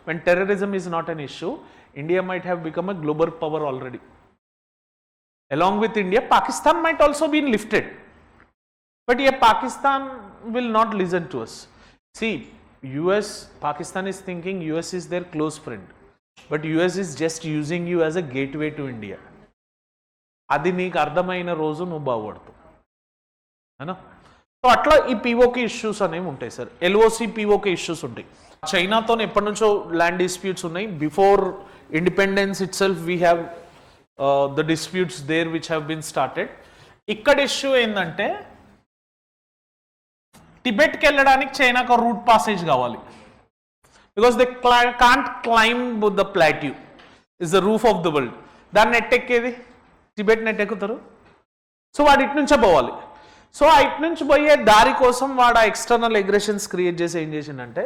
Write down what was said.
when terrorism is not an issue, India might have become a global power already. Along with India, Pakistan might also be lifted. But yeah, Pakistan will not listen to us. See, Pakistan is thinking US is their close friend. But US is just using you as a gateway to India. అది నీకు అర్థమైన రోజు నువ్వు బాగుపడతావు అనా. So అట్లా ఈ PoK issues అనేవి ఉంటాయి సార్. ఎల్ఓసి పీఓకే ఇష్యూస్ ఉంటాయి. చైనాతో ఎప్పటి నుంచో ల్యాండ్ డిస్ప్యూట్స్ ఉన్నాయి. Before independence itself we have the disputes there which have been started. ఇక్కడ ఇష్యూ ఏంటంటే టిబెట్కి వెళ్ళడానికి చైనాకు రూట్ పాసేజ్ కావాలి. Because they can't climb the plateau is the roof of the world. దాన్ని ఎట్టెక్కేది టిబెట్ నెట్ ఎక్కుతారు. సో వాడు ఇటు నుంచే పోవాలి. సో ఆ ఇటు నుంచి పోయే దారి కోసం వాడు ఆ ఎక్స్టర్నల్ అగ్రెషన్స్ క్రియేట్ చేసి ఏం చేసిందంటే